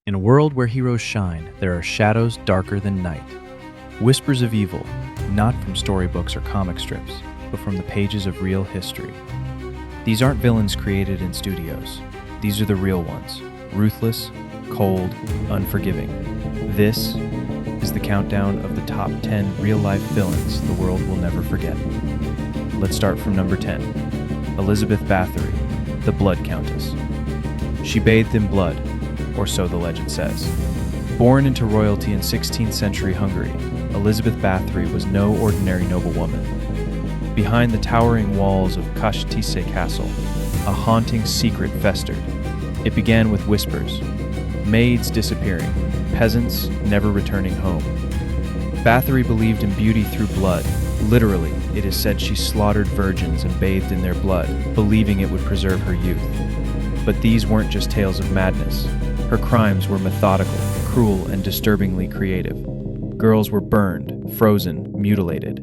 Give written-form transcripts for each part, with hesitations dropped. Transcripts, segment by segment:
In a world where heroes shine, there are shadows darker than night. Whispers of evil, not from storybooks or comic strips, but from the pages of real history. These aren't villains created in studios. These are the real ones, ruthless, cold, unforgiving. This is the countdown of the top 10 real-life villains the world will never forget. Let's start from number 10. Elizabeth Bathory, the Blood Countess. She bathed in blood, or so the legend says. Born into royalty in 16th century Hungary, Elizabeth Bathory was no ordinary noblewoman. Behind the towering walls of Kastise Castle, a haunting secret festered. It began with whispers, maids disappearing, peasants never returning home. Bathory believed in beauty through blood. Literally, it is said she slaughtered virgins and bathed in their blood, believing it would preserve her youth. But these weren't just tales of madness. Her crimes were methodical, cruel, and disturbingly creative. Girls were burned, frozen, mutilated.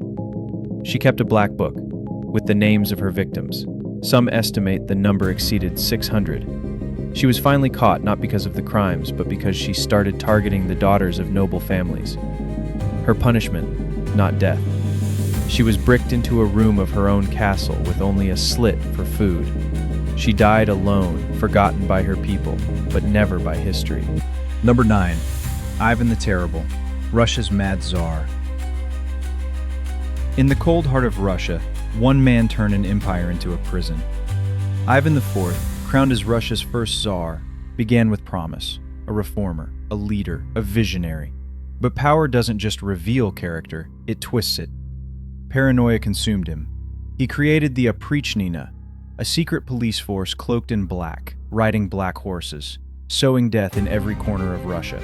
She kept a black book with the names of her victims. Some estimate the number exceeded 600. She was finally caught not because of the crimes, but because she started targeting the daughters of noble families. Her punishment, not death. She was bricked into a room of her own castle with only a slit for food. She died alone, forgotten by her people, but never by history. Number 9. Ivan the Terrible, Russia's Mad Tsar. In the cold heart of Russia, one man turned an empire into a prison. Ivan IV, crowned as Russia's first Tsar, began with promise, a reformer, a leader, a visionary. But power doesn't just reveal character, it twists it. Paranoia consumed him. He created the Oprichnina, a secret police force cloaked in black, riding black horses, sowing death in every corner of Russia.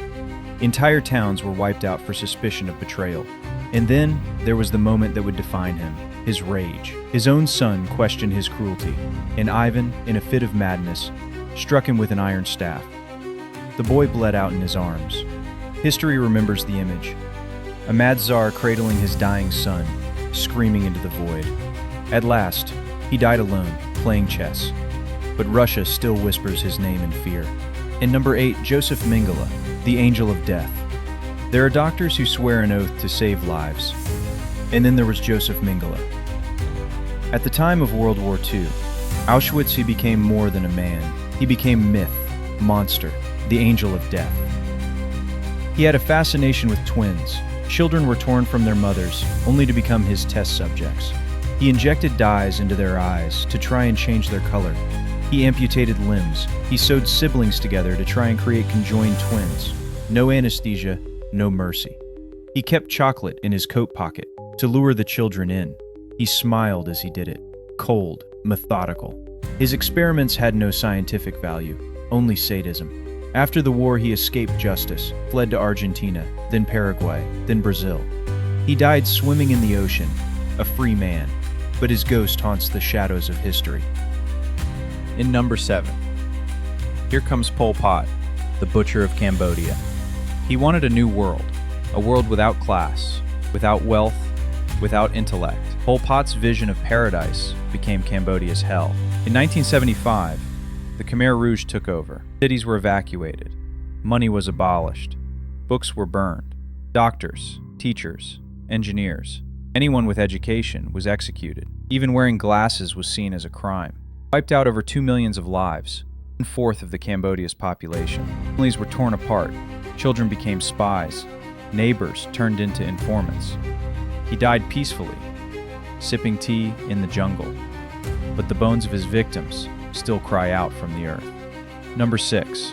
Entire towns were wiped out for suspicion of betrayal. And then there was the moment that would define him, his rage. His own son questioned his cruelty, and Ivan, in a fit of madness, struck him with an iron staff. The boy bled out in his arms. History remembers the image. A mad Tsar cradling his dying son, screaming into the void. At last, he died alone, playing chess. But Russia still whispers his name in fear. And number 8, Joseph Mengele, the Angel of Death. There are doctors who swear an oath to save lives. And then there was Joseph Mengele. At the time of World War II, Auschwitz, he became more than a man. He became myth, monster, the Angel of Death. He had a fascination with twins. Children were torn from their mothers, only to become his test subjects. He injected dyes into their eyes to try and change their color. He amputated limbs. He sewed siblings together to try and create conjoined twins. No anesthesia, no mercy. He kept chocolate in his coat pocket to lure the children in. He smiled as he did it, cold, methodical. His experiments had no scientific value, only sadism. After the war, he escaped justice, fled to Argentina, then Paraguay, then Brazil. He died swimming in the ocean, a free man, but his ghost haunts the shadows of history. In number 7, here comes Pol Pot, the Butcher of Cambodia. He wanted a new world, a world without class, without wealth, without intellect. Pol Pot's vision of paradise became Cambodia's hell. In 1975, the Khmer Rouge took over. Cities were evacuated. Money was abolished. Books were burned. Doctors, teachers, engineers, anyone with education was executed. Even wearing glasses was seen as a crime. Wiped out over 2 million of lives, 1/4 of the Cambodia's population. Families were torn apart. Children became spies. Neighbors turned into informants. He died peacefully, sipping tea in the jungle. But the bones of his victims still cry out from the earth. Number 6,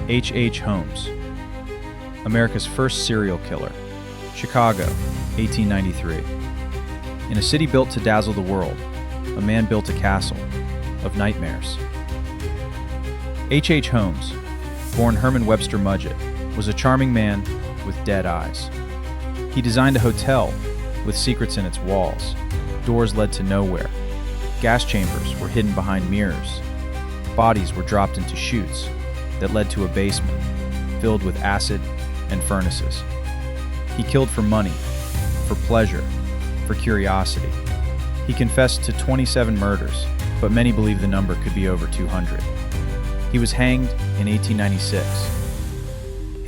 H.H. Holmes, America's first serial killer. Chicago, 1893. In a city built to dazzle the world, a man built a castle of nightmares. H.H. Holmes, born Herman Webster Mudgett, was a charming man with dead eyes. He designed a hotel with secrets in its walls. Doors led to nowhere. Gas chambers were hidden behind mirrors. Bodies were dropped into chutes that led to a basement filled with acid and furnaces. He killed for money, for pleasure, for curiosity. He confessed to 27 murders, but many believe the number could be over 200. He was hanged in 1896.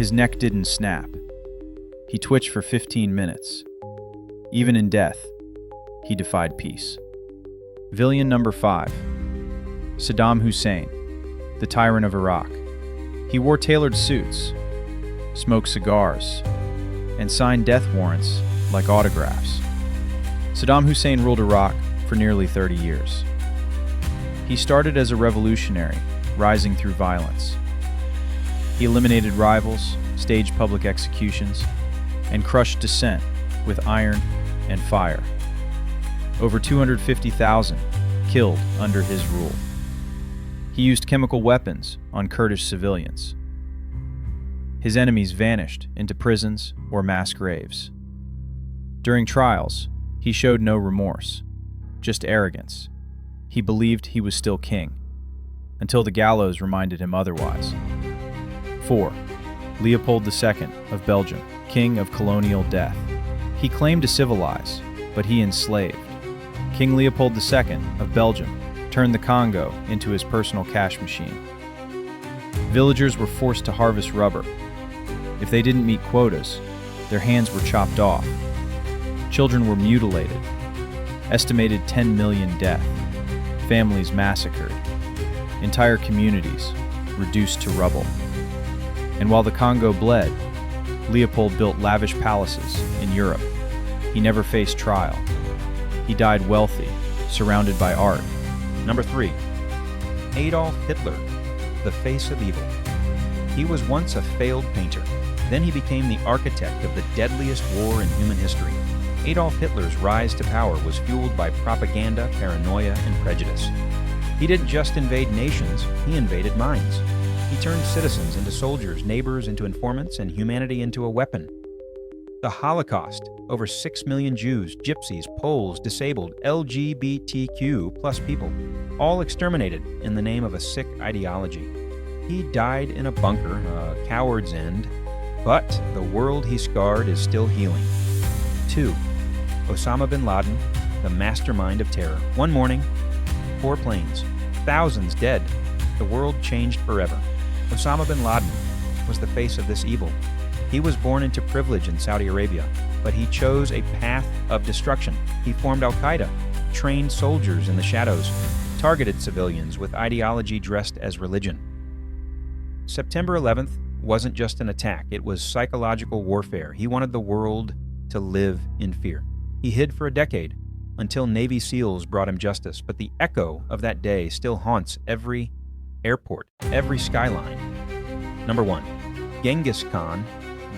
His neck didn't snap. He twitched for 15 minutes. Even in death, he defied peace. Villain number 5. Saddam Hussein, the tyrant of Iraq. He wore tailored suits, smoked cigars, and signed death warrants like autographs. Saddam Hussein ruled Iraq for nearly 30 years. He started as a revolutionary, rising through violence. He eliminated rivals, staged public executions, and crushed dissent with iron and fire. Over 250,000 killed under his rule. He used chemical weapons on Kurdish civilians. His enemies vanished into prisons or mass graves. During trials, he showed no remorse, just arrogance. He believed he was still king, until the gallows reminded him otherwise. 4. Leopold II of Belgium, king of colonial death. He claimed to civilize, but he enslaved. King Leopold II of Belgium turned the Congo into his personal cash machine. Villagers were forced to harvest rubber. If they didn't meet quotas, their hands were chopped off. Children were mutilated. Estimated 10 million death. Families massacred. Entire communities reduced to rubble. And while the Congo bled, Leopold built lavish palaces in Europe. He never faced trial. He died wealthy, surrounded by art. Number 3. Adolf Hitler, the face of evil. He was once a failed painter. Then he became the architect of the deadliest war in human history. Adolf Hitler's rise to power was fueled by propaganda, paranoia, and prejudice. He didn't just invade nations, he invaded minds. He turned citizens into soldiers, neighbors into informants, and humanity into a weapon. The Holocaust, over 6 million Jews, Gypsies, Poles, disabled, LGBTQ plus people, all exterminated in the name of a sick ideology. He died in a bunker, a coward's end, but the world he scarred is still healing. 2. Osama bin Laden, the mastermind of terror. One morning, 4 planes, thousands dead. The world changed forever. Osama bin Laden was the face of this evil. He was born into privilege in Saudi Arabia, but he chose a path of destruction. He formed Al-Qaeda, trained soldiers in the shadows, targeted civilians with ideology dressed as religion. September 11th wasn't just an attack, it was psychological warfare. He wanted the world to live in fear. He hid for a decade until Navy SEALs brought him justice, but the echo of that day still haunts every airport, every skyline. Number 1. Genghis Khan,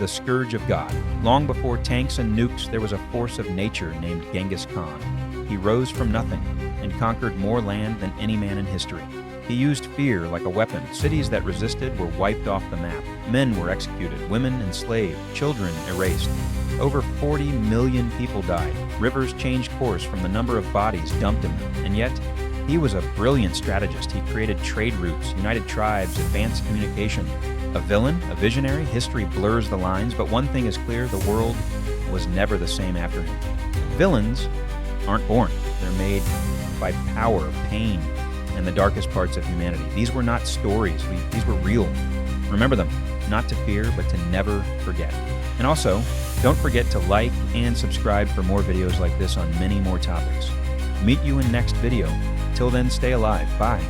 the scourge of God. Long before tanks and nukes, there was a force of nature named Genghis Khan. He rose from nothing and conquered more land than any man in history. He used fear like a weapon. Cities that resisted were wiped off the map. Men were executed, women enslaved, children erased. Over 40 million people died. Rivers changed course from the number of bodies dumped in them. And yet, he was a brilliant strategist. He created trade routes, united tribes, advanced communication. A villain, a visionary, history blurs the lines, but one thing is clear, the world was never the same after him. Villains aren't born. They're made by power, pain, and the darkest parts of humanity. These were not stories. These were real. Remember them, not to fear, but to never forget. And also, don't forget to like and subscribe for more videos like this on many more topics. Meet you in next video. Till then, stay alive. Bye.